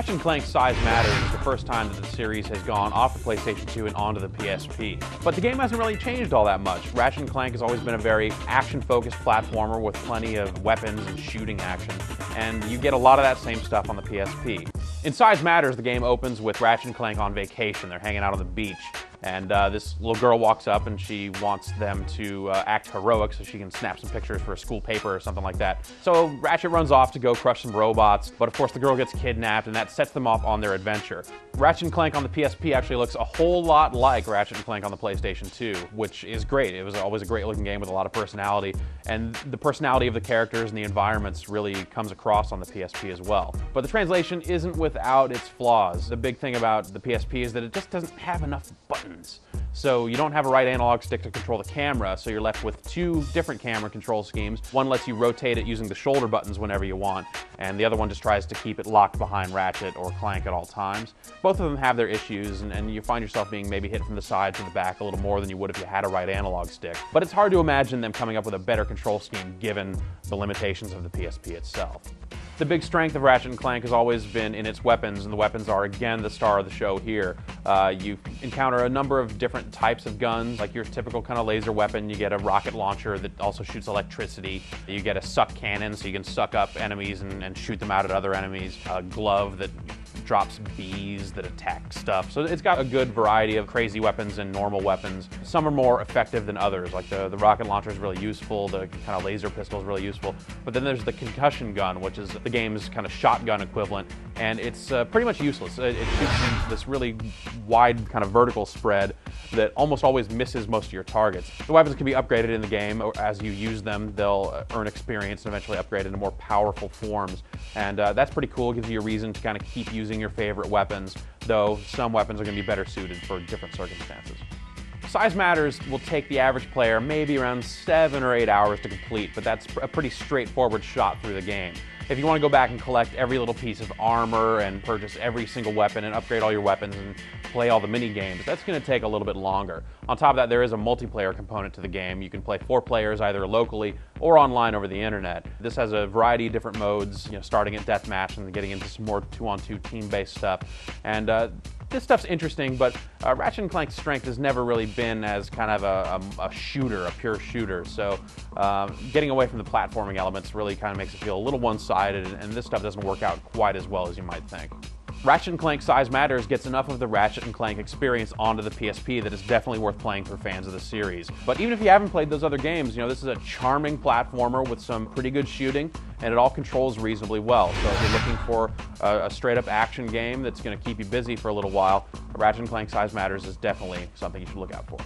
Ratchet Clank Size Matters is the first time that the series has gone off the PlayStation 2 and onto the PSP. But the game hasn't really changed all that much. Ratchet Clank has always been a very action-focused platformer with plenty of weapons and shooting action, and you get a lot of that same stuff on the PSP. In Size Matters, the game opens with Ratchet Clank on vacation. They're hanging out on the beach, and this little girl walks up and she wants them to act heroic so she can snap some pictures for a school paper or something like that. So Ratchet runs off to go crush some robots, but of course the girl gets kidnapped and that sets them off on their adventure. Ratchet Clank on the PSP actually looks a whole lot like Ratchet Clank on the PlayStation 2, which is great. It was always a great looking game with a lot of personality, and the personality of the characters and the environments really comes across on the PSP as well. But the translation isn't without its flaws. The big thing about the PSP is that it just doesn't have enough buttons. So you don't have a right analog stick to control the camera, so you're left with two different camera control schemes. One lets you rotate it using the shoulder buttons whenever you want, and the other one just tries to keep it locked behind Ratchet or Clank at all times. Both of them have their issues, and you find yourself being maybe hit from the side to the back a little more than you would if you had a right analog stick. But it's hard to imagine them coming up with a better control scheme given the limitations of the PSP itself. The big strength of Ratchet & Clank has always been in its weapons, and the weapons are, again, the star of the show here. You encounter a number of different types of guns, like your typical kind of laser weapon. You get a rocket launcher that also shoots electricity. You get a suck cannon, so you can suck up enemies and shoot them out at other enemies. A glove that drops bees that attack stuff. So it's got a good variety of crazy weapons and normal weapons. Some are more effective than others, like the rocket launcher is really useful, the kind of laser pistol is really useful. But then there's the concussion gun, which is the game's kind of shotgun equivalent, and it's pretty much useless. It shoots this really wide kind of vertical spread that almost always misses most of your targets. The weapons can be upgraded in the game. As you use them, they'll earn experience and eventually upgrade into more powerful forms. And that's pretty cool. It gives you a reason to kind of keep using your favorite weapons, though some weapons are going to be better suited for different circumstances. Size Matters will take the average player maybe around 7 or 8 hours to complete, but that's a pretty straightforward shot through the game. If you want to go back and collect every little piece of armor and purchase every single weapon and upgrade all your weapons and play all the mini games, that's going to take a little bit longer. On top of that, there is a multiplayer component to the game. You can play 4 players either locally or online over the internet. This has a variety of different modes, starting at deathmatch and getting into some more 2-on-2 team-based stuff. And this stuff's interesting, but Ratchet & Clank's strength has never really been as kind of a shooter, a pure shooter. So getting away from the platforming elements really kind of makes it feel a little one-sided, and this stuff doesn't work out quite as well as you might think. Ratchet & Clank Size Matters gets enough of the Ratchet & Clank experience onto the PSP that it's definitely worth playing for fans of the series. But even if you haven't played those other games, this is a charming platformer with some pretty good shooting, and it all controls reasonably well. So if you're looking for a straight-up action game that's going to keep you busy for a little while, Ratchet & Clank Size Matters is definitely something you should look out for.